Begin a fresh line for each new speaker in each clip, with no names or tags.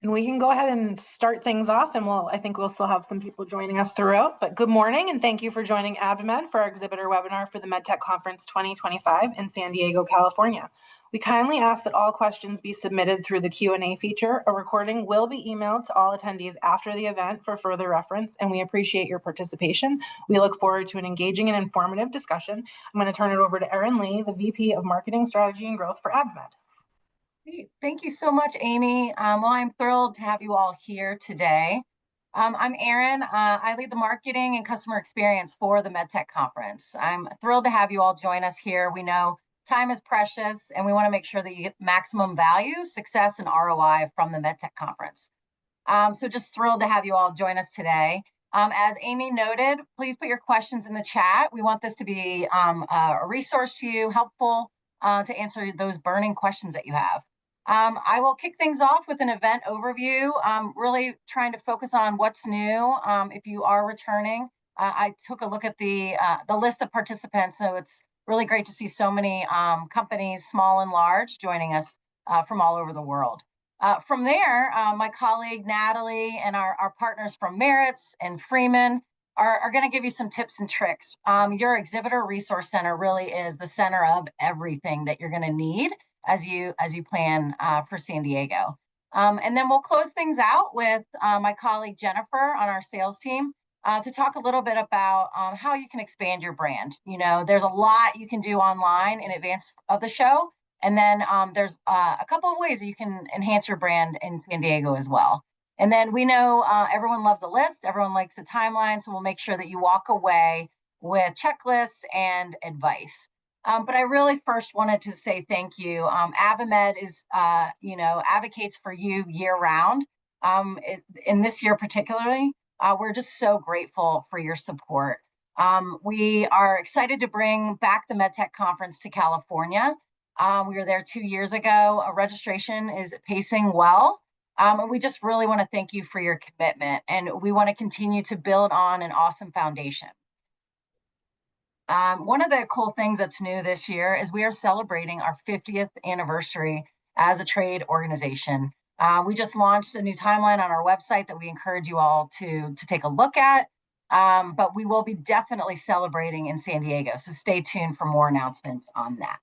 And we can go ahead and start things off, and I think we'll still have some people joining us throughout. But good morning, and thank you for joining AdvaMed for our exhibitor webinar for the MedTech Conference 2025 in San Diego, California. We kindly ask that all questions be submitted through the Q&A feature. A recording will be emailed to all attendees after the event for further reference, and we appreciate your participation. We look forward to an engaging and informative discussion. I'm going to turn it over to Erin Lee, the VP of Marketing, Strategy, and Growth for AdvaMed.
Thank you so much, Amy. Well, I'm thrilled to have you all here today. I'm Erin. I lead the marketing and customer experience for the MedTech Conference. I'm thrilled to have you all join us here. We know time is precious, and we want to make sure that you get maximum value, success, and ROI from the MedTech Conference. So just thrilled to have you all join us today. As Amy noted, please put your questions in the chat. We want this to be a resource to you, helpful to answer those burning questions that you have. I will kick things off with an event overview, really trying to focus on what's new. If you are returning, I took a look at the list of participants, so it's really great to see so many companies, small and large, joining us from all over the world. From there, my colleague Natalie and our partners from Merits and Freeman are going to give you some tips and tricks. Your Exhibitor Resource Center really is the center of everything that you're going to need as you plan for San Diego. And then we'll close things out with my colleague Jennifer on our sales team to talk a little bit about how you can expand your brand. You know, there's a lot you can do online in advance of the show. And then there's a couple of ways that you can enhance your brand in San Diego as well. And then we know everyone loves a list, everyone likes a timeline, so we'll make sure that you walk away with checklists and advice. But I really first wanted to say thank you. AdvaMed is, advocates for you year round. In this year particularly, we're just so grateful for your support. We are excited to bring back the MedTech Conference to California. We were there 2 years ago. Registration is pacing well. And we just really want to thank you for your commitment. And we want to continue to build on an awesome foundation. One of the cool things that's new this year is we are celebrating our 50th anniversary as a trade organization. We just launched a new timeline on our website that we encourage you all to take a look at. But we will be definitely celebrating in San Diego. So stay tuned for more announcements on that.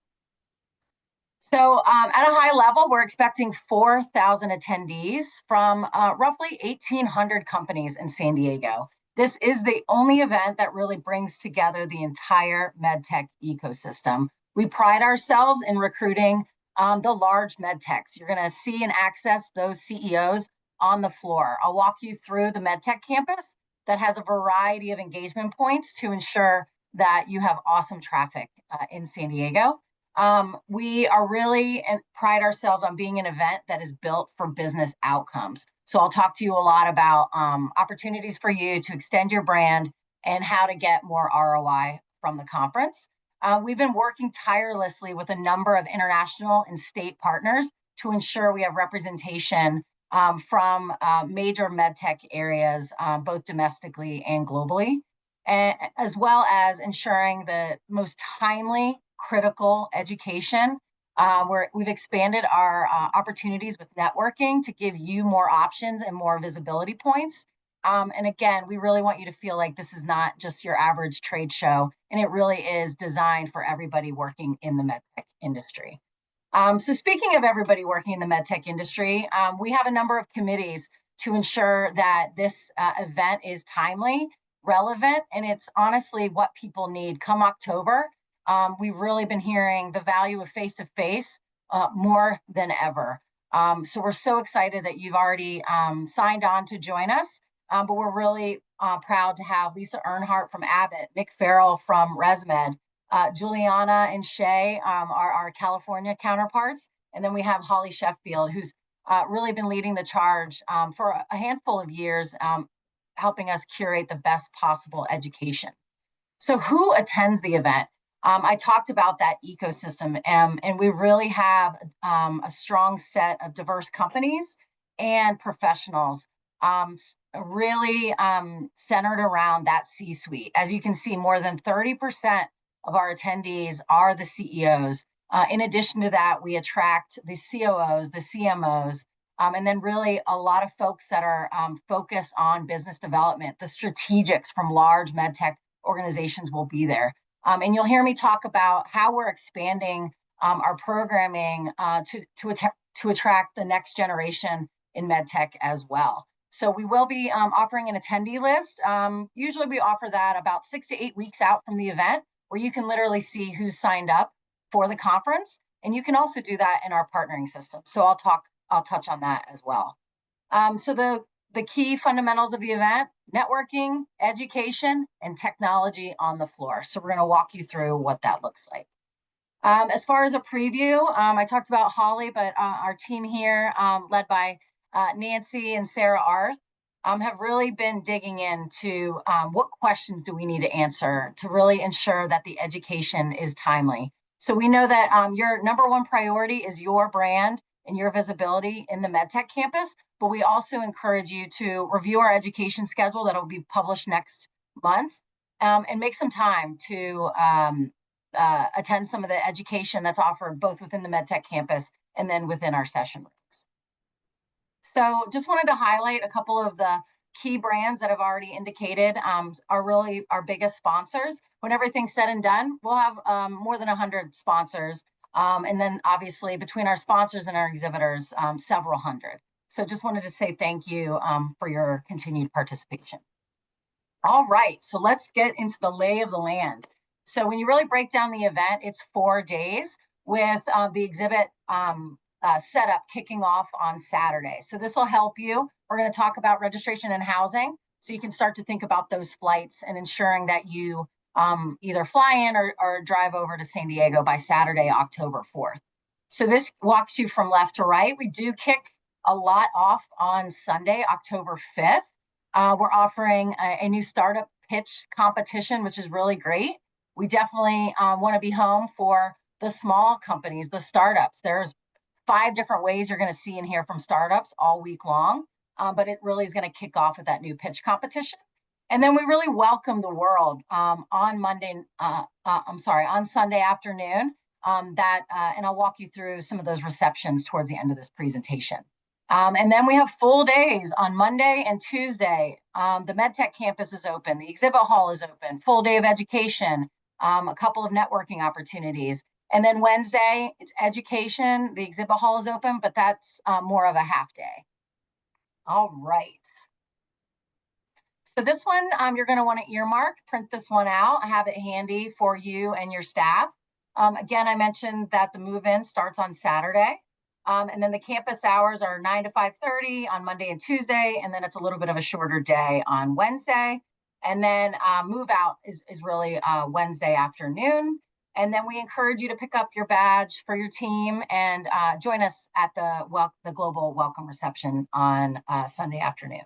So at a high level, we're expecting 4,000 attendees from roughly 1,800 companies in San Diego. This is the only event that really brings together the entire MedTech ecosystem. We pride ourselves in recruiting the large MedTechs. You're going to see and access those CEOs on the floor. I'll walk you through the MedTech campus that has a variety of engagement points to ensure that you have awesome traffic in San Diego. We are really pride ourselves on being an event that is built for business outcomes. So I'll talk to you a lot about opportunities for you to extend your brand and how to get more ROI from the conference. We've been working tirelessly with a number of international and state partners to ensure we have representation from major MedTech areas, both domestically and globally, as well as ensuring the most timely, critical education. We've expanded our opportunities with networking to give you more options and more visibility points. And again, we really want you to feel like this is not just your average trade show, and it really is designed for everybody working in the MedTech industry. So speaking of everybody working in the MedTech industry, we have a number of committees to ensure that this event is timely, relevant, and it's honestly what people need come October. We've really been hearing the value of face-to-face more than ever. So we're so excited that you've already signed on to join us, but we're really proud to have Lisa Earnhardt from Abbott, Mick Farrell from ResMed, Juliana and Shay are our California counterparts, and then we have Holly Sheffield, who's really been leading the charge for a handful of years, helping us curate the best possible education. So who attends the event? I talked about that ecosystem, and we really have a strong set of diverse companies and professionals really centered around that C-suite. As you can see, more than 30% of our attendees are the CEOs. In addition to that, we attract the COOs, the CMOs, And then really a lot of folks that are focused on business development. The strategics from large MedTech organizations will be there. And you'll hear me talk about how we're expanding our programming to attract the next generation in MedTech as well. So we will be offering an attendee list. Usually we offer that about 6 to 8 weeks out from the event, where you can literally see who's signed up for the conference. And you can also do that in our partnering system. So I'll touch on that as well. So the key fundamentals of the event: networking, education, and technology on the floor. So we're going to walk you through what that looks like. As far as a preview, I talked about Holly, but our team here, led by Nancy and Sarah Arth, have really been digging into what questions do we need to answer to really ensure that the education is timely. So we know that your number one priority is your brand and your visibility in the MedTech campus, but we also encourage you to review our education schedule that will be published next month, and make some time to attend some of the education that's offered both within the MedTech campus and then within our session rooms. So just wanted to highlight a couple of the key brands that I've already indicated are really our biggest sponsors. When everything's said and done, we'll have more than 100 sponsors. And then obviously between our sponsors and our exhibitors, several hundred. So just wanted to say thank you for your continued participation. All right, so let's get into the lay of the land. So when you really break down the event, it's 4 days with the exhibit setup kicking off on Saturday. So this will help you. We're going to talk about registration and housing, so you can start to think about those flights and ensuring that you either fly in or drive over to San Diego by Saturday, October 4th. So this walks you from left to right. We do kick a lot off on Sunday, October 5th. We're offering a new startup pitch competition, which is really great. We definitely want to be home for the small companies, the startups. There's 5 different ways you're going to see and hear from startups all week long, but it really is going to kick off with that new pitch competition. And then we really welcome the world on Sunday afternoon. And I'll walk you through some of those receptions towards the end of this presentation. And then we have full days on Monday and Tuesday. The MedTech campus is open, the exhibit hall is open, full day of education, a couple of networking opportunities. And then Wednesday, it's education. The exhibit hall is open, but that's more of a half day. All right. So this one, you're going to want to earmark, print this one out, have it handy for you and your staff. Again, I mentioned that the move-in starts on Saturday. And then the campus hours are 9 to 5:30 on Monday and Tuesday. And then it's a little bit of a shorter day on Wednesday. And then move out is really Wednesday afternoon. And then we encourage you to pick up your badge for your team and join us at the global welcome reception on Sunday afternoon.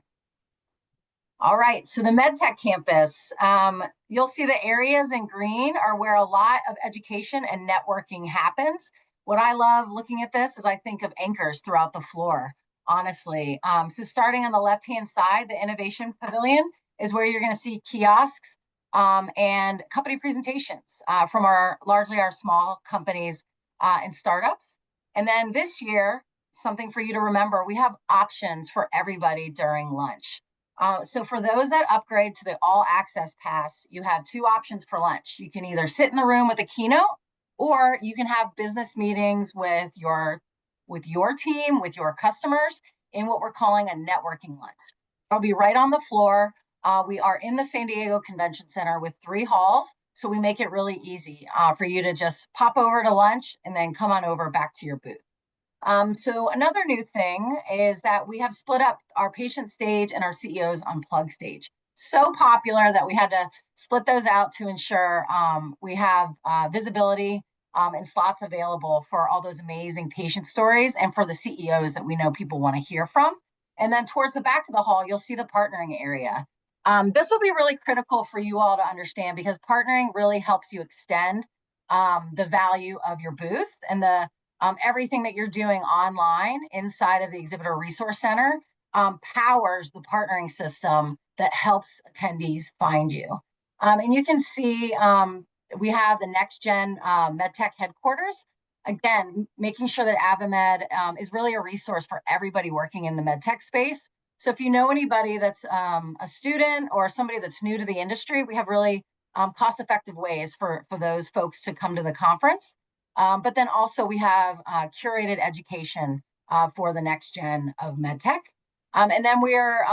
All right, so the MedTech campus, you'll see the areas in green are where a lot of education and networking happens. What I love looking at this is I think of anchors throughout the floor, honestly. So starting on the left-hand side, the Innovation Pavilion is where you're going to see kiosks and company presentations from largely our small companies and startups. And then this year, something for you to remember, we have options for everybody during lunch. So for those that upgrade to the all access pass, you have 2 options for lunch. You can either sit in the room with a keynote, or you can have business meetings with your team, with your customers, in what we're calling a networking lunch. It'll be right on the floor. We are in the San Diego Convention Center with 3 halls, so we make it really easy for you to just pop over to lunch and then come on over back to your booth. So another new thing is that we have split up our patient stage and our CEO's Unplugged stage. So popular that we had to split those out to ensure we have visibility and slots available for all those amazing patient stories and for the CEOs that we know people want to hear from. And then towards the back of the hall, you'll see the partnering area. This will be really critical for you all to understand, because partnering really helps you extend the value of your booth, and everything that you're doing online inside of the Exhibitor Resource Center powers the partnering system that helps attendees find you. And you can see we have the Next Gen MedTech headquarters again, making sure that AdvaMed is really a resource for everybody working in the medtech space. So if you know anybody that's a student or somebody that's new to the industry, we have really cost-effective ways for those folks to come to the conference. But then also we have curated education for the next gen of medtech. And then we're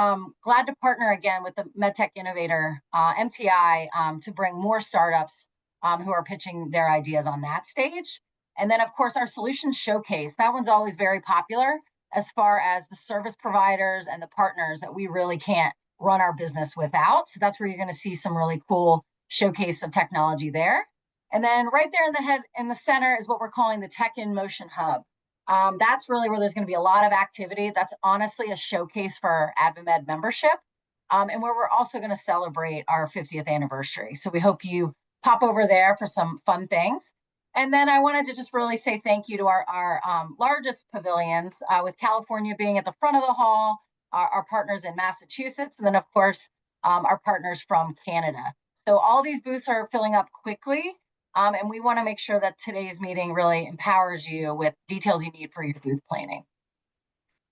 glad to partner again with the MedTech Innovator, MTI, to bring more startups who are pitching their ideas on that stage. And then, of course, our solutions showcase. That one's always very popular as far as the service providers and the partners that we really can't run our business without. So that's where you're going to see some really cool showcase of technology there. And then right there in the center is what we're calling the Tech in Motion Hub. That's really where there's going to be a lot of activity. That's honestly a showcase for our AdvaMed membership, and where we're also going to celebrate our 50th anniversary. So we hope you pop over there for some fun things. And then I wanted to just really say thank you to our largest pavilions, with California being at the front of the hall, our partners in Massachusetts, and then, of course, our partners from Canada. So all these booths are filling up quickly. And we want to make sure that today's meeting really empowers you with details you need for your booth planning.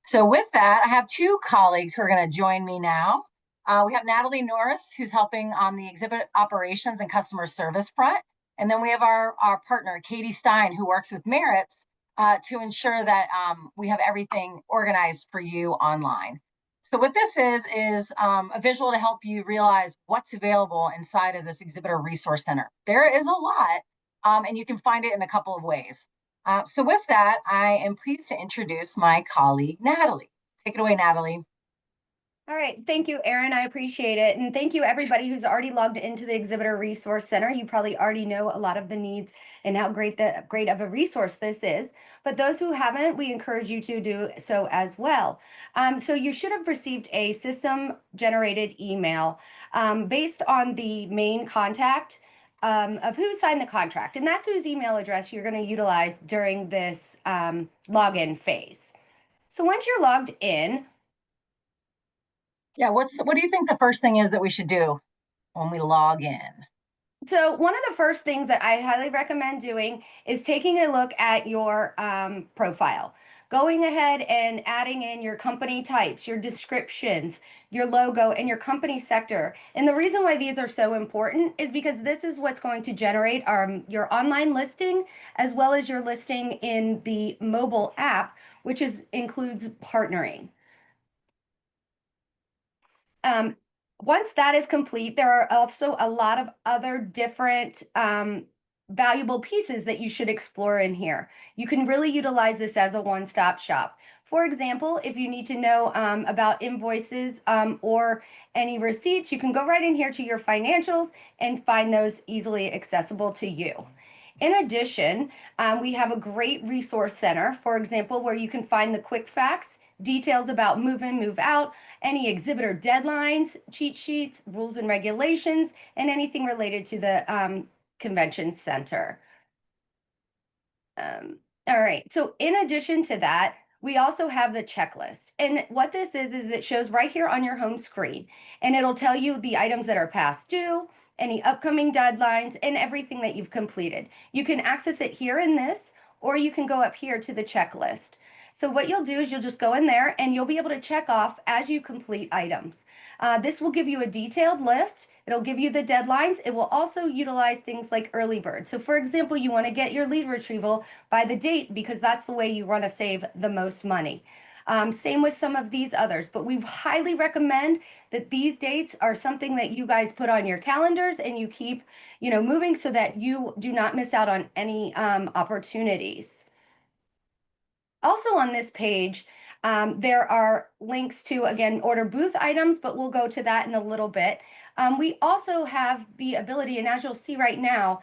So with that, I have two colleagues who are going to join me now. We have Natalie Norris, who's helping on the exhibit operations and customer service front. And then we have our partner, Katie Stein, who works with Merits to ensure that we have everything organized for you online. So what this is a visual to help you realize what's available inside of this Exhibitor Resource Center. There is a lot, and you can find it in a couple of ways. So with that, I am pleased to introduce my colleague, Natalie. Take it away, Natalie.
All right, thank you, Erin. I appreciate it. And thank you, everybody who's already logged into the Exhibitor Resource Center. You probably already know a lot of the needs and how great of a resource this is. But those who haven't, we encourage you to do so as well. So you should have received a system-generated email based on the main contact of who signed the contract. And that's whose email address you're going to utilize during this login phase. So once you're logged in,
yeah, what do you think the first thing is that we should do when we log in?
So one of the first things that I highly recommend doing is taking a look at your profile. Going ahead and adding in your company types, your descriptions, your logo, and your company sector. And the reason why these are so important is because this is what's going to generate your online listing, as well as your listing in the mobile app, which includes partnering. Once that is complete, there are also a lot of other different valuable pieces that you should explore in here. You can really utilize this as a one-stop shop. For example, if you need to know about invoices or any receipts, you can go right in here to your financials and find those easily accessible to you. In addition, we have a great resource center, for example, where you can find the quick facts, details about move in, move out, any exhibitor deadlines, cheat sheets, rules and regulations, and anything related to the convention center. All right, so in addition to that, we also have the checklist. And what this is it shows right here on your home screen, and it'll tell you the items that are past due, any upcoming deadlines, and everything that you've completed. You can access it here in this, or you can go up here to the checklist. So what you'll do is you'll just go in there and you'll be able to check off as you complete items. This will give you a detailed list. It'll give you the deadlines. It will also utilize things like early bird. So for example, you want to get your lead retrieval by the date because that's the way you want to save the most money. Same with some of these others, but we highly recommend that these dates are something that you guys put on your calendars and you keep, moving so that you do not miss out on any opportunities. Also on this page, there are links to, again, order booth items, but we'll go to that in a little bit. We also have the ability, and as you'll see right now,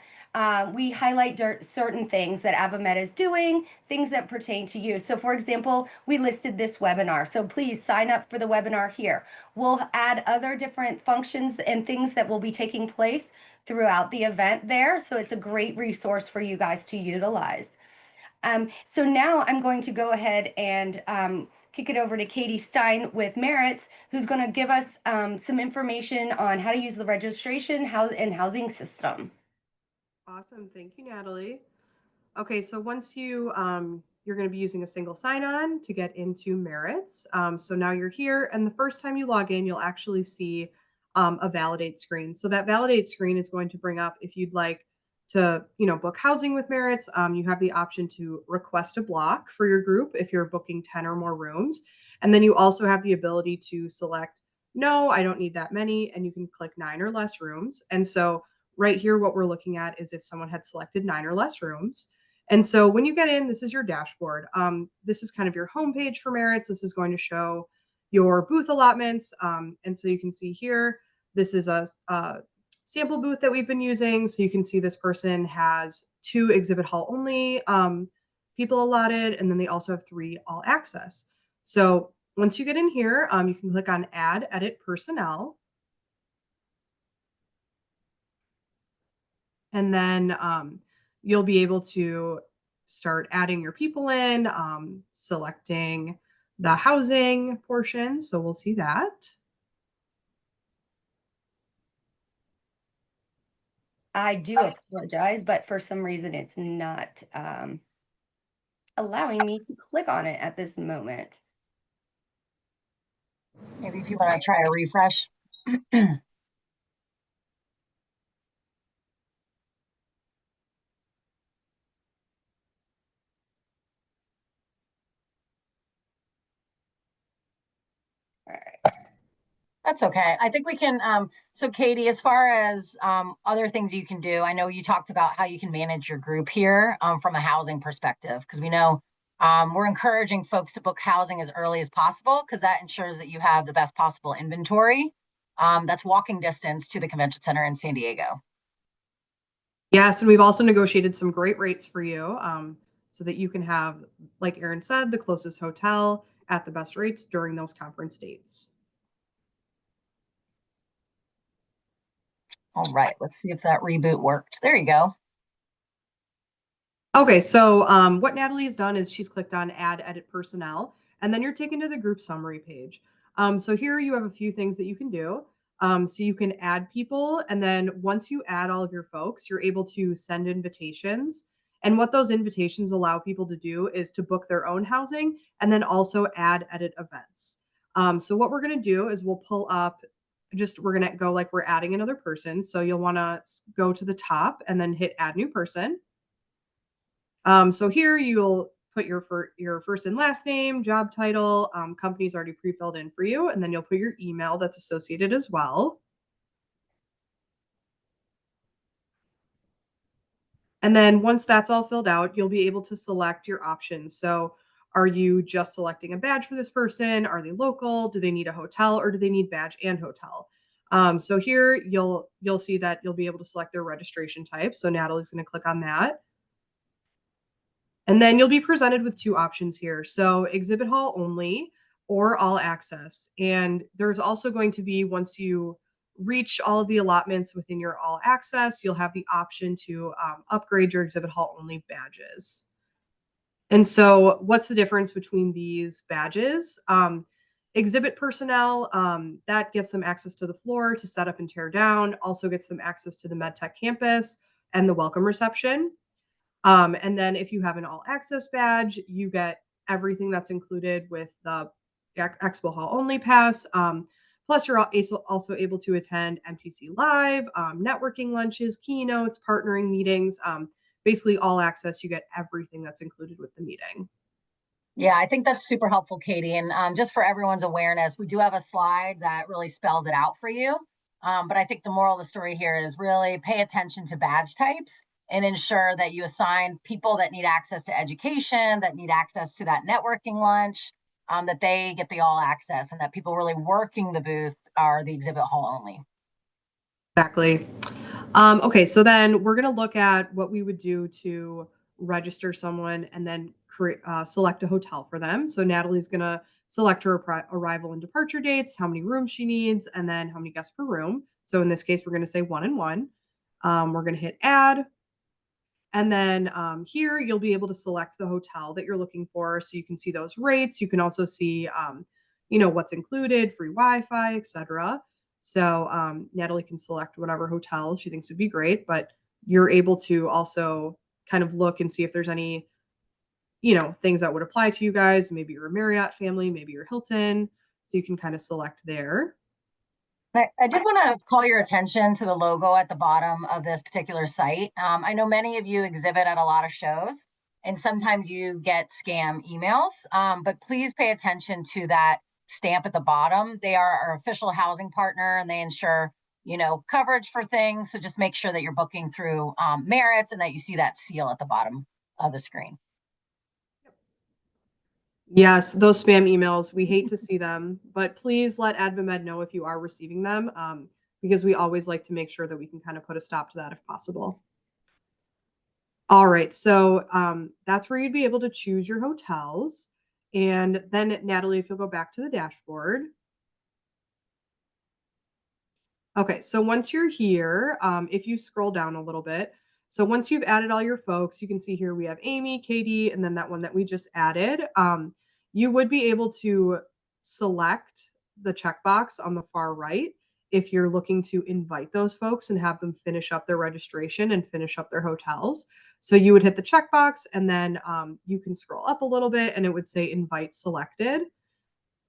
we highlight certain things that AdvaMed is doing, things that pertain to you. So for example, we listed this webinar. So please sign up for the webinar here. We'll add other different functions and things that will be taking place throughout the event there. So it's a great resource for you guys to utilize. So now I'm going to go ahead and kick it over to Katie Stein with Merits, who's going to give us some information on how to use the registration and housing system.
Awesome. Thank you, Natalie. Okay, so once you're going to be using a single sign-on to get into Merits. So now you're here, and the first time you log in, you'll actually see a validate screen. So that validate screen is going to bring up if you'd like to, book housing with Merits. You have the option to request a block for your group if you're booking 10 or more rooms, and then you also have the ability to select no, I don't need that many, and you can click 9 or less rooms. And so right here, what we're looking at is if someone had selected 9 or less rooms. And so when you get in, this is your dashboard. This is kind of your homepage for Merits. This is going to show your booth allotments. And so you can see here, this is a sample booth that we've been using. So you can see this person has 2 exhibit hall only people allotted, and then they also have 3 all access. So once you get in here, you can click on Add Edit Personnel. And then you'll be able to start adding your people in, selecting the housing portion. So we'll see that.
I do apologize, but for some reason it's not allowing me to click on it at this moment.
Maybe if you want to try a refresh.
All right.
That's okay. I think we can, so Katie, as far as other things you can do, I know you talked about how you can manage your group here from a housing perspective, because we know we're encouraging folks to book housing as early as possible, because that ensures that you have the best possible inventory that's walking distance to the convention center in San Diego.
Yes, and we've also negotiated some great rates for you so that you can have, like Erin said, the closest hotel at the best rates during those conference dates.
All right, let's see if that reboot worked. There you go.
Okay, so what Natalie has done is she's clicked on Add Edit Personnel, and then you're taken to the group summary page. So here you have a few things that you can do. So you can add people, and then once you add all of your folks, you're able to send invitations. And what those invitations allow people to do is to book their own housing and then also add edit events. So what we're going to do is we'll pull up, we're going to go like we're adding another person. So you'll want to go to the top and then hit Add New Person. So here you'll put your first and last name, job title, company's already pre-filled in for you, and then you'll put your email that's associated as well. And then once that's all filled out, you'll be able to select your options. So are you just selecting a badge for this person? Are they local? Do they need a hotel, or do they need badge and hotel? So here you'll see that you'll be able to select their registration type. So Natalie's going to click on that. And then you'll be presented with 2 options here. So exhibit hall only or all access. And there's also going to be, once you reach all of the allotments within your all access, you'll have the option to upgrade your exhibit hall only badges. And so what's the difference between these badges? Exhibit personnel, that gets them access to the floor to set up and tear down, also gets them access to the MedTech campus and the welcome reception. And then if you have an all access badge, you get everything that's included with the Expo Hall only pass. Plus, you're also able to attend MTC Live, networking lunches, keynotes, partnering meetings, basically all access. You get everything that's included with the meeting.
Yeah, I think that's super helpful, Katie. And just for everyone's awareness, we do have a slide that really spells it out for you. But I think the moral of the story here is really pay attention to badge types and ensure that you assign people that need access to education, that need access to that networking lunch, that they get the all access, and that people really working the booth are the exhibit hall only.
Exactly. Okay, so then we're going to look at what we would do to register someone and then select a hotel for them. So Natalie's going to select her arrival and departure dates, how many rooms she needs, and then how many guests per room. So in this case, we're going to say 1 and 1. We're going to hit add. And then here you'll be able to select the hotel that you're looking for. So you can see those rates. You can also see, what's included, free Wi-Fi, etc. So Natalie can select whatever hotel she thinks would be great, but you're able to also kind of look and see if there's any, you know, things that would apply to you guys. Maybe you're a Marriott family, maybe you're Hilton. So you can kind of select there.
I did want to call your attention to the logo at the bottom of this particular site. I know many of you exhibit at a lot of shows, and sometimes you get scam emails, but please pay attention to that stamp at the bottom. They are our official housing partner, and they ensure, you know, coverage for things. So just make sure that you're booking through Merits and that you see that seal at the bottom of the screen.
Yes, those spam emails, we hate to see them, but please let AdvaMed know if you are receiving them, because we always like to make sure that we can kind of put a stop to that if possible. All right, so that's where you'd be able to choose your hotels. And then, Natalie, if you'll go back to the dashboard. Okay, so once you're here, if you scroll down a little bit, so once you've added all your folks, you can see here we have Amy, Katie, and then that one that we just added. You would be able to select the checkbox on the far right if you're looking to invite those folks and have them finish up their registration and finish up their hotels. So you would hit the checkbox, and then you can scroll up a little bit and it would say invite selected.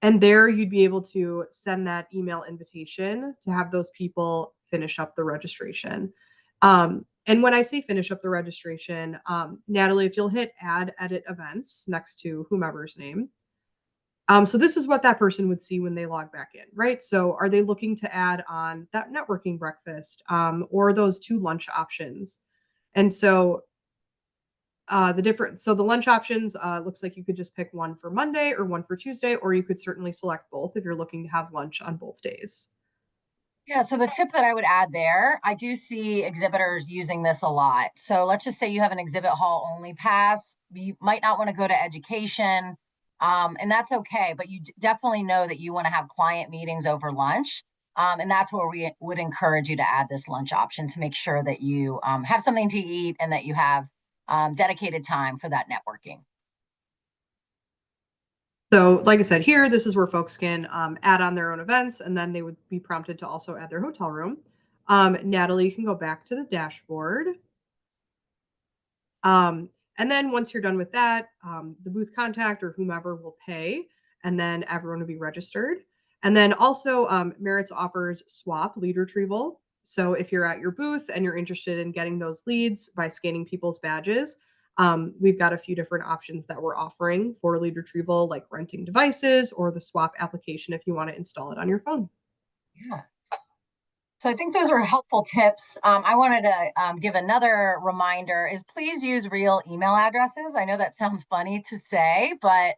And there you'd be able to send that email invitation to have those people finish up the registration. And when I say finish up the registration, Natalie, if you'll hit add edit events next to whomever's name. So this is what that person would see when they log back in, right? So are they looking to add on that networking breakfast or those 2 lunch options? And so so the lunch options, looks like you could just pick one for Monday or one for Tuesday, or you could certainly select both if you're looking to have lunch on both days.
Yeah, so the tip that I would add there, I do see exhibitors using this a lot. So let's just say you have an exhibit hall only pass. You might not want to go to education, and that's okay, but you definitely know that you want to have client meetings over lunch. And that's where we would encourage you to add this lunch option to make sure that you have something to eat and that you have dedicated time for that networking.
So like I said, here, this is where folks can add on their own events, and then they would be prompted to also add their hotel room. Natalie, you can go back to the dashboard. And then once you're done with that, the booth contact or whomever will pay, and then everyone will be registered. And then also Merits offers swap lead retrieval. So if you're at your booth and you're interested in getting those leads by scanning people's badges, we've got a few different options that we're offering for lead retrieval, like renting devices or the swap application if you want to install it on your phone.
Yeah. So I think those are helpful tips. I wanted to give another reminder is please use real email addresses. I know that sounds funny to say, but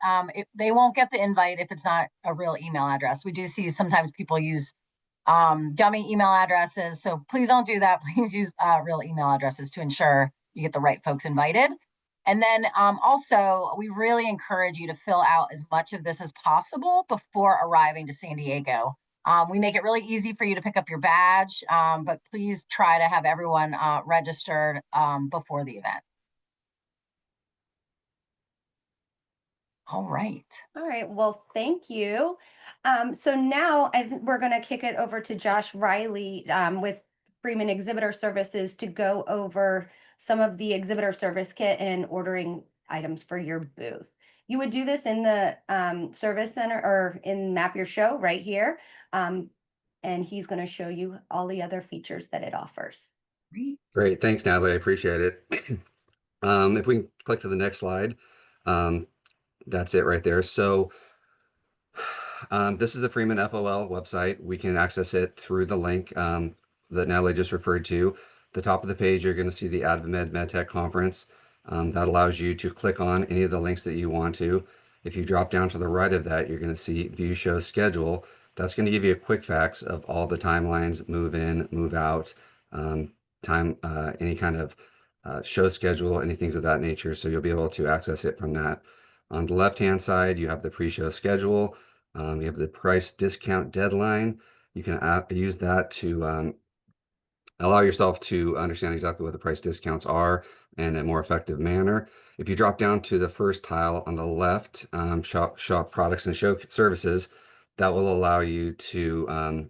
they won't get the invite if it's not a real email address. We do see sometimes people use dummy email addresses. So please don't do that. Please use real email addresses to ensure you get the right folks invited. And then also, we really encourage you to fill out as much of this as possible before arriving to San Diego. We make it really easy for you to pick up your badge, but please try to have everyone registered before the event. All right.
All right. Well, thank you. So now we're going to kick it over to Josh Riley with Freeman Exhibitor Services to go over some of the exhibitor service kit and ordering items for your booth. You would do this in the service center or in Map Your Show right here. And he's going to show you all the other features that it offers.
Great. Thanks, Natalie. I appreciate it. If we can click to the next slide, that's it right there. So this is the Freeman FOL website. We can access it through the link that Natalie just referred to. The top of the page, you're going to see the AdvaMed MedTech Conference. That allows you to click on any of the links that you want to. If you drop down to the right of that, you're going to see View Show Schedule. That's going to give you a quick facts of all the timelines, move in, move out, any kind of show schedule, any things of that nature. So you'll be able to access it from that. On the left-hand side, you have the pre-show schedule. You have the price discount deadline. You can use that to allow yourself to understand exactly what the price discounts are in a more effective manner. If you drop down to the first tile on the left, shop products and show services, that will allow you to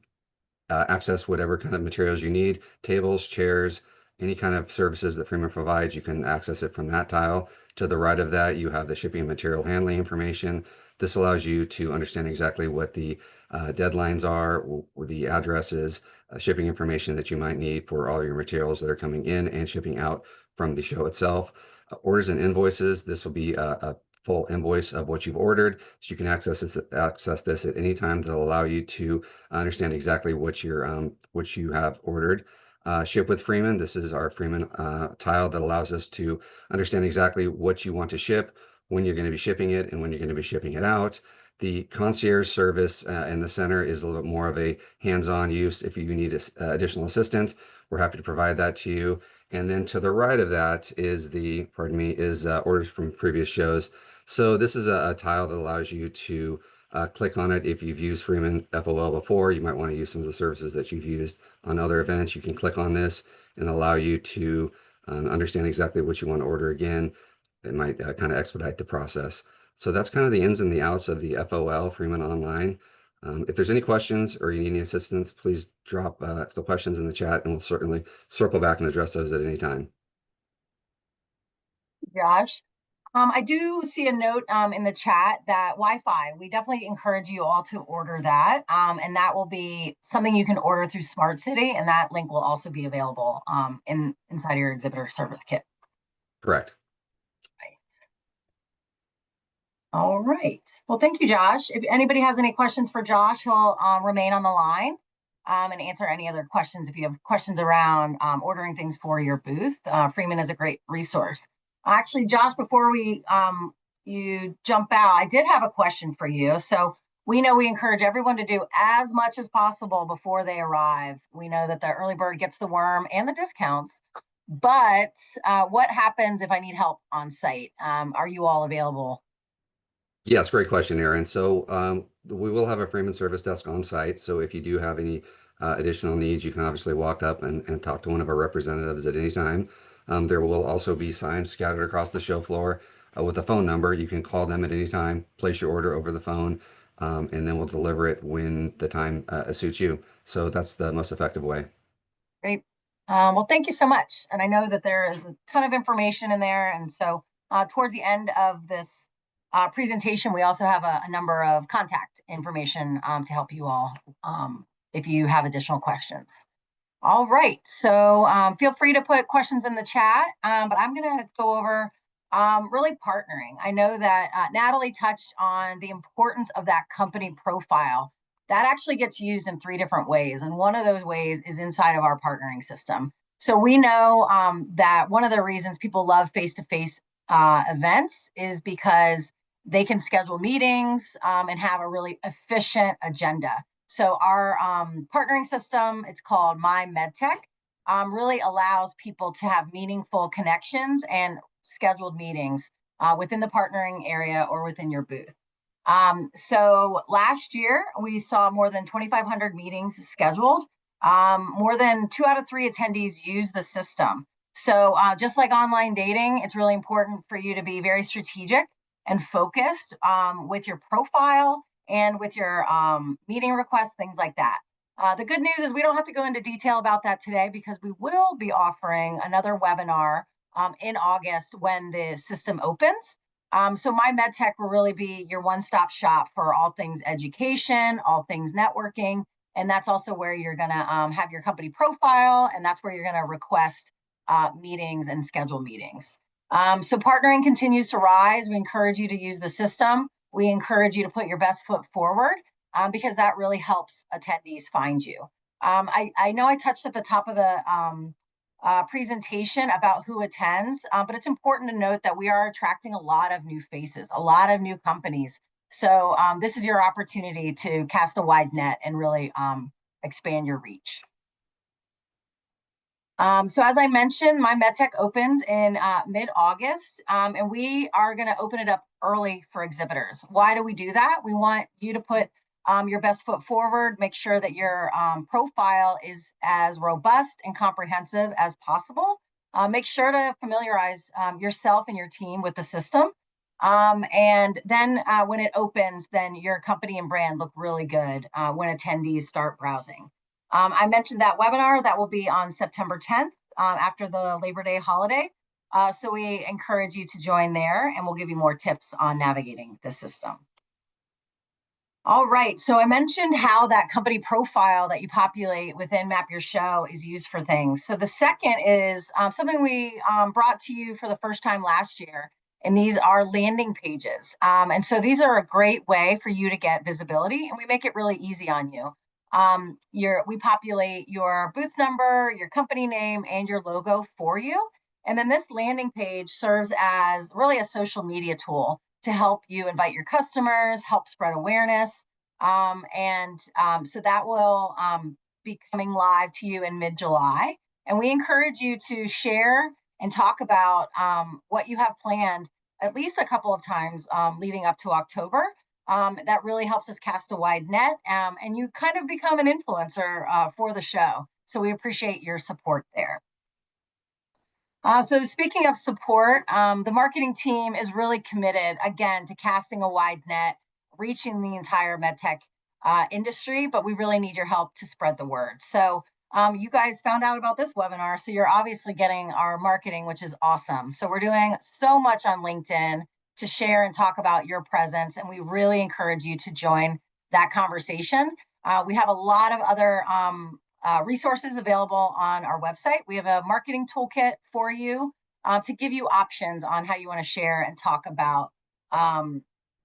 access whatever kind of materials you need, tables, chairs, any kind of services that Freeman provides, you can access it from that tile. To the right of that, you have the shipping and material handling information. This allows you to understand exactly what the deadlines are, the addresses, shipping information that you might need for all your materials that are coming in and shipping out from the show itself. Orders and invoices, this will be a full invoice of what you've ordered, so you can access this at any time. That'll allow you to understand exactly what you have ordered. Ship with Freeman. This is our Freeman tile that allows us to understand exactly what you want to ship, when you're going to be shipping it, and when you're going to be shipping it out. The concierge service in the center is a little bit more of a hands-on use. If you need additional assistance, we're happy to provide that to you. And then to the right of that is orders from previous shows. So this is a tile that allows you to click on it. If you've used Freeman FOL before, you might want to use some of the services that you've used on other events. You can click on this and allow you to understand exactly what you want to order again. It might kind of expedite the process. So that's kind of the ins and the outs of the FOL, Freeman Online. If there's any questions or you need any assistance, please drop the questions in the chat and we'll certainly circle back and address those at any time.
Josh. I do see a note in the chat that Wi-Fi, we definitely encourage you all to order that. And that will be something you can order through Smart City, and that link will also be available inside your exhibitor service kit.
Correct.
All right. Well, thank you, Josh. If anybody has any questions for Josh, he'll remain on the line and answer any other questions. If you have questions around ordering things for your booth, Freeman is a great resource. Actually, Josh, before you jump out, I did have a question for you. So we know we encourage everyone to do as much as possible before they arrive. We know that the early bird gets the worm and the discounts, but what happens if I need help on site? Are you all available?
Yes, great question, Aaron. So we will have a Freeman service desk on site. So if you do have any additional needs, you can obviously walk up and talk to one of our representatives at any time. There will also be signs scattered across the show floor with a phone number. You can call them at any time, place your order over the phone, and then we'll deliver it when the time suits you. So that's the most effective way.
Great. Well, thank you so much. And I know that there is a ton of information in there. And so towards the end of this presentation, we also have a number of contact information to help you all if you have additional questions. All right, so feel free to put questions in the chat, but I'm going to go over really partnering. I know that Natalie touched on the importance of that company profile. That actually gets used in 3 different ways, and one of those ways is inside of our partnering system. So we know that one of the reasons people love face-to-face events is because they can schedule meetings and have a really efficient agenda. So our partnering system, it's called MedTech, really allows people to have meaningful connections and scheduled meetings within the partnering area or within your booth. So last year, we saw more than 2,500 meetings scheduled. More than 2 out of 3 attendees use the system. So just like online dating, it's really important for you to be very strategic and focused with your profile and with your meeting requests, things like that. The good news is we don't have to go into detail about that today because we will be offering another webinar in August when the system opens. So MedTech will really be your one-stop shop for all things education, all things networking, and that's also where you're gonna have your company profile, and that's where you're gonna request meetings and schedule meetings. So partnering continues to rise. We encourage you to use the system. We encourage you to put your best foot forward because that really helps attendees find you. I know I touched at the top of the presentation about who attends, but it's important to note that we are attracting a lot of new faces, a lot of new companies. So this is your opportunity to cast a wide net and really expand your reach. So as I mentioned, MedTech opens in mid-August, and we are going to open it up early for exhibitors. Why do we do that? We want you to put your best foot forward, make sure that your profile is as robust and comprehensive as possible. Make sure to familiarize yourself and your team with the system. And then when it opens, then your company and brand look really good when attendees start browsing. I mentioned that webinar that will be on September 10th. after the Labor Day holiday. So we encourage you to join there, and we'll give you more tips on navigating the system. All right, so I mentioned how that company profile that you populate within Map Your Show is used for things. So the second is something we brought to you for the first time last year, and these are landing pages. And so these are a great way for you to get visibility, and we make it really easy on you. We populate your booth number, your company name, and your logo for you. And then this landing page serves as really a social media tool to help you invite your customers, help spread awareness. So that will be coming live to you in mid-July. And we encourage you to share and talk about what you have planned at least a couple of times leading up to October. That really helps us cast a wide net, and you kind of become an influencer for the show. So we appreciate your support there. So speaking of support, the marketing team is really committed, again, to casting a wide net, reaching the entire MedTech industry, but we really need your help to spread the word. So you guys found out about this webinar, so you're obviously getting our marketing, which is awesome. So we're doing so much on LinkedIn to share and talk about your presence, and we really encourage you to join that conversation. We have a lot of other resources available on our website. We have a marketing toolkit for you to give you options on how you want to share and talk about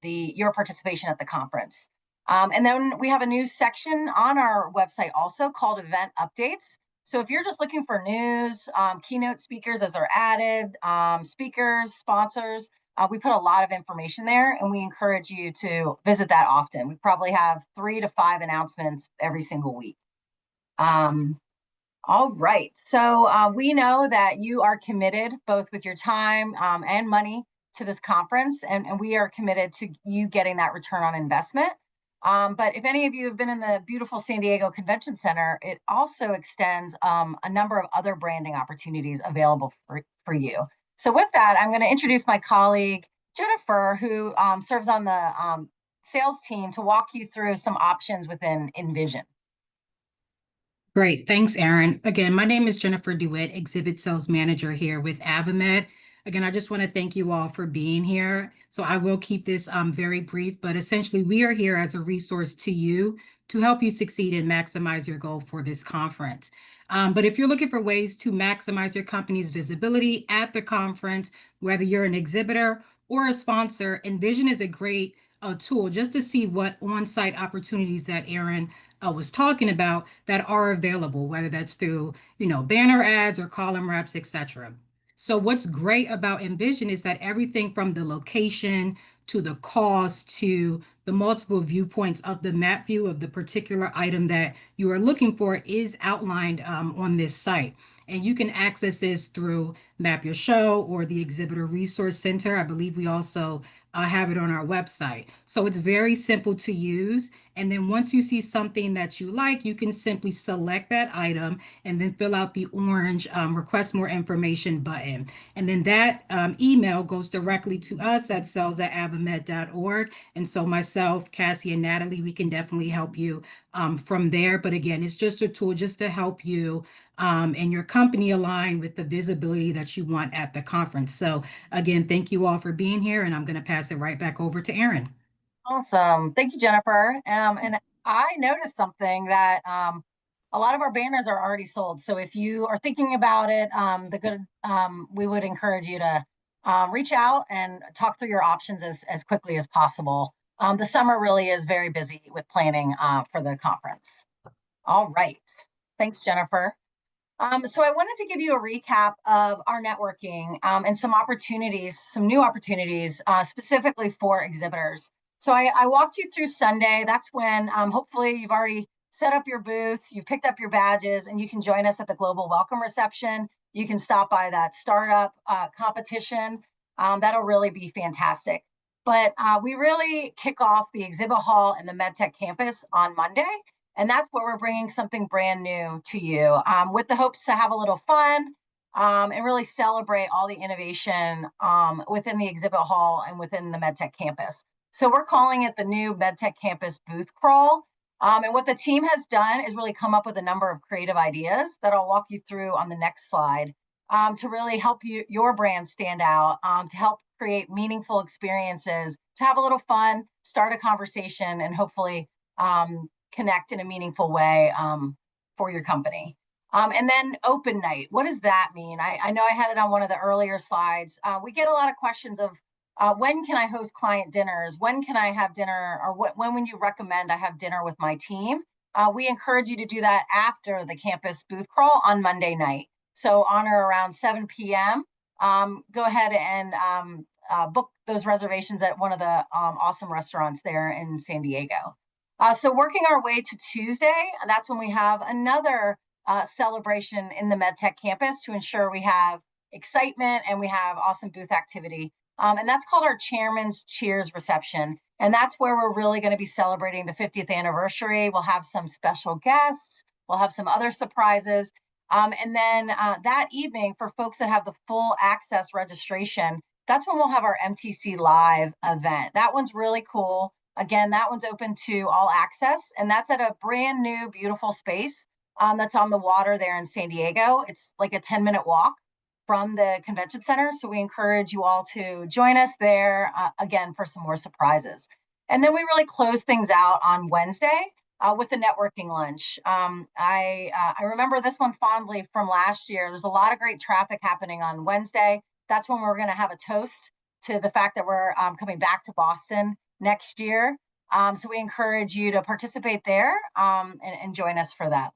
your participation at the conference. And then we have a new section on our website also called Event Updates. So if you're just looking for news, keynote speakers as they're added, speakers, sponsors, we put a lot of information there, and we encourage you to visit that often. We probably have 3 to 5 announcements every single week. All right, so we know that you are committed both with your time and money to this conference, and we are committed to you getting that return on investment. But if any of you have been in the beautiful San Diego Convention Center, it also extends a number of other branding opportunities available for you. So with that, I'm going to introduce my colleague, Jennifer, who serves on the sales team to walk you through some options within Envision.
Great. Thanks, Erin. Again, my name is Jennifer DeWitt, Exhibit Sales Manager here with AdvaMed. Again, I just want to thank you all for being here. So I will keep this very brief, but essentially we are here as a resource to you to help you succeed and maximize your goal for this conference. But if you're looking for ways to maximize your company's visibility at the conference, whether you're an exhibitor or a sponsor, Envision is a great tool just to see what on-site opportunities that Erin was talking about that are available, whether that's through, banner ads or column wraps, etc. So what's great about Envision is that everything from the location to the cost to the multiple viewpoints of the map view of the particular item that you are looking for is outlined on this site. And you can access this through Map Your Show or the Exhibitor Resource Center. I believe we also have it on our website. So it's very simple to use. And then once you see something that you like, you can simply select that item and then fill out the orange request more information button. And then that email goes directly to us at sales@advamed.org. And so myself, Cassie, and Natalie, we can definitely help you from there. But again, it's just a tool just to help you and your company align with the visibility that you want at the conference. So again, thank you all for being here, and I'm going to pass it right back over to Erin.
Awesome. Thank you, Jennifer. And I noticed something that a lot of our banners are already sold. So if you are thinking about it, we would encourage you to reach out and talk through your options as quickly as possible. The summer really is very busy with planning for the conference. All right. Thanks, Jennifer. So I wanted to give you a recap of our networking and some new opportunities specifically for exhibitors. So I walked you through Sunday. That's when hopefully you've already set up your booth, you've picked up your badges, and you can join us at the Global Welcome Reception. You can stop by that startup competition. That'll really be fantastic. But we really kick off the exhibit hall and the MedTech campus on Monday. And that's where we're bringing something brand new to you with the hopes to have a little fun and really celebrate all the innovation within the exhibit hall and within the MedTech campus. So we're calling it the new MedTech campus booth crawl. And what the team has done is really come up with a number of creative ideas that I'll walk you through on the next slide, to really help your brand stand out, to help create meaningful experiences, to have a little fun, start a conversation, and hopefully connect in a meaningful way for your company. And then open night, what does that mean? I know I had it on one of the earlier slides. We get a lot of questions of when can I host client dinners? When can I have dinner? Or when would you recommend I have dinner with my team? We encourage you to do that after the campus booth crawl on Monday night. So on or around 7 p.m., go ahead and book those reservations at one of the awesome restaurants there in San Diego. So working our way to Tuesday, that's when we have another celebration in the MedTech campus to ensure we have excitement and we have awesome booth activity. And that's called our Chairman's Cheers reception. And that's where we're really going to be celebrating the 50th anniversary. We'll have some special guests. We'll have some other surprises. And then that evening, for folks that have the full access registration, that's when we'll have our MTC Live event. That one's really cool. Again, that one's open to all access, and that's at a brand new, beautiful space that's on the water there in San Diego. It's like a 10-minute walk from the convention center. So we encourage you all to join us there again for some more surprises. And then we really close things out on Wednesday with the networking lunch. I remember this one fondly from last year. There's a lot of great traffic happening on Wednesday. That's when we're going to have a toast to the fact that we're coming back to Boston next year. So we encourage you to participate there and join us for that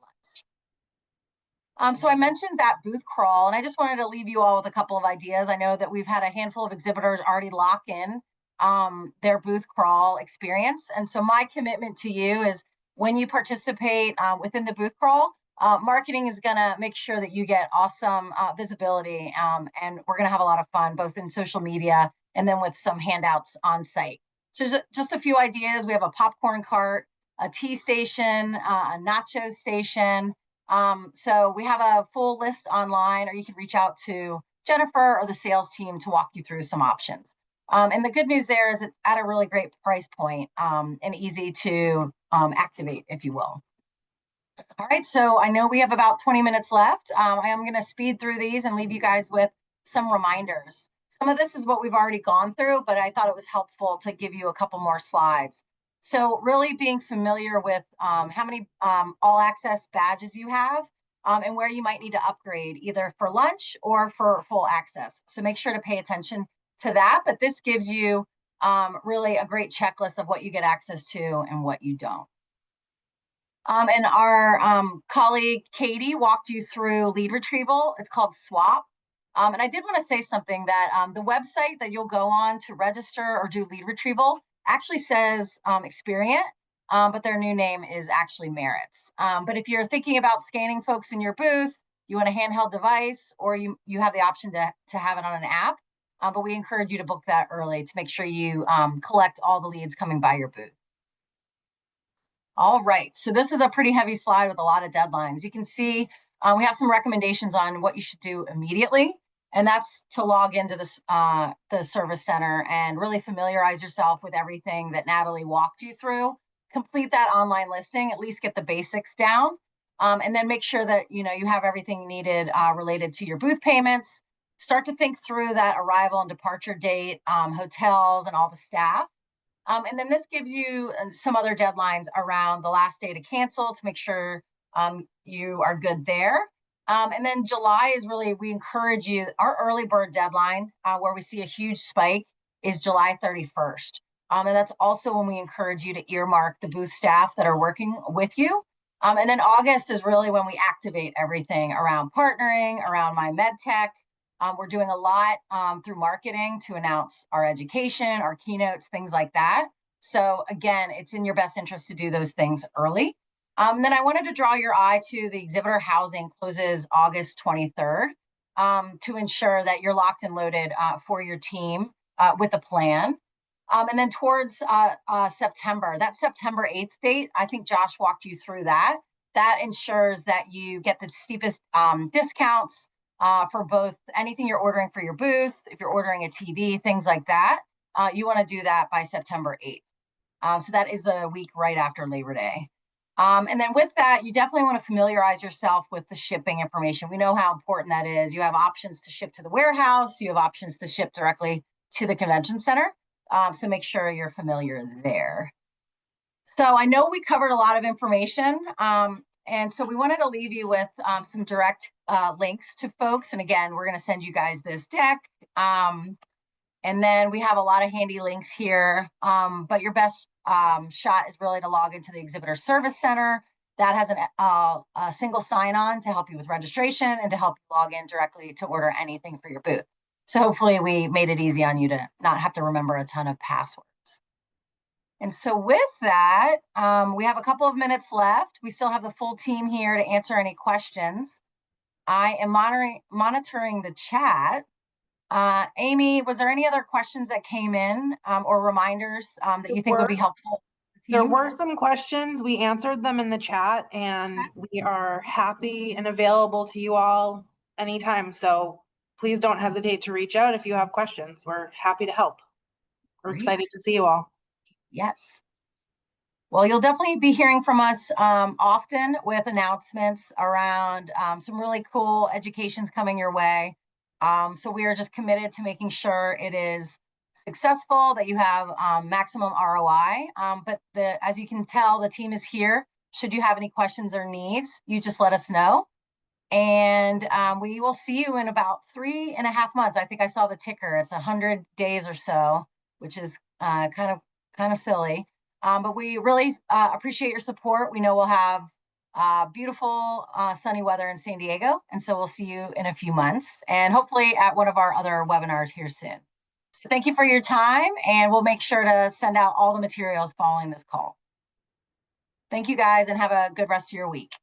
lunch. So I mentioned that booth crawl, and I just wanted to leave you all with a couple of ideas. I know that we've had a handful of exhibitors already lock in their booth crawl experience. And so my commitment to you is when you participate within the booth crawl, marketing is going to make sure that you get awesome visibility, and we're going to have a lot of fun both in social media and then with some handouts on site. So just a few ideas. We have a popcorn cart, a tea station, a nacho station. So we have a full list online, or you can reach out to Jennifer or the sales team to walk you through some options. And the good news there is it's at a really great price point and easy to activate, if you will. All right, so I know we have about 20 minutes left. I am going to speed through these and leave you guys with some reminders. Some of this is what we've already gone through, but I thought it was helpful to give you a couple more slides. So really being familiar with how many all access badges you have and where you might need to upgrade either for lunch or for full access. So make sure to pay attention to that, but this gives you really a great checklist of what you get access to and what you don't. And our colleague Katie walked you through lead retrieval. It's called Swap. And I did want to say something that the website that you'll go on to register or do lead retrieval actually says Experian, but their new name is actually Merits. But if you're thinking about scanning folks in your booth, you want a handheld device, or you have the option to have it on an app. But we encourage you to book that early to make sure you collect all the leads coming by your booth. All right, so this is a pretty heavy slide with a lot of deadlines. You can see we have some recommendations on what you should do immediately, and that's to log into this, the service center and really familiarize yourself with everything that Natalie walked you through. Complete that online listing, at least get the basics down, and then make sure that you have everything needed related to your booth payments. Start to think through that arrival and departure date, hotels, and all the staff. And then this gives you some other deadlines around the last day to cancel to make sure you are good there. And then July is really, we encourage you, our early bird deadline where we see a huge spike is July 31st. And that's also when we encourage you to earmark the booth staff that are working with you. And then August is really when we activate everything around partnering, around My MedTech. We're doing a lot through marketing to announce our education, our keynotes, things like that. So again, it's in your best interest to do those things early. Then I wanted to draw your eye to the exhibitor housing closes August 23rd to ensure that you're locked and loaded for your team with a plan. And then towards September, that September 8th date, I think Josh walked you through that. That ensures that you get the steepest discounts for both anything you're ordering for your booth, if you're ordering a TV, things like that. You want to do that by September 8th. So that is the week right after Labor Day. And then with that, you definitely want to familiarize yourself with the shipping information. We know how important that is. You have options to ship to the warehouse. You have options to ship directly to the convention center. So make sure you're familiar there. So I know we covered a lot of information. And so we wanted to leave you with some direct links to folks. And again, we're going to send you guys this deck. And then we have a lot of handy links here. But your best shot is really to log into the Exhibitor Service Center. That has a single sign-on to help you with registration and to help you log in directly to order anything for your booth. So hopefully we made it easy on you to not have to remember a ton of passwords. And so with that, we have a couple of minutes left. We still have the full team here to answer any questions. I am monitoring the chat. Amy, was there any other questions that came in or reminders that you think would be helpful?
There were some questions. We answered them in the chat, and we are happy and available to you all anytime. So please don't hesitate to reach out if you have questions. We're happy to help. We're excited to see you all.
Yes. Well, you'll definitely be hearing from us often with announcements around some really cool educations coming your way. So we are just committed to making sure it is successful, that you have maximum ROI. But as you can tell, the team is here. Should you have any questions or needs, you just let us know. And we will see you in about 3.5 months. I think I saw the ticker. It's 100 days or so, which is kind of silly. But we really appreciate your support. We know we'll have beautiful sunny weather in San Diego. And so we'll see you in a few months and hopefully at one of our other webinars here soon. So thank you for your time, and we'll make sure to send out all the materials following this call. Thank you guys, and have a good rest of your week.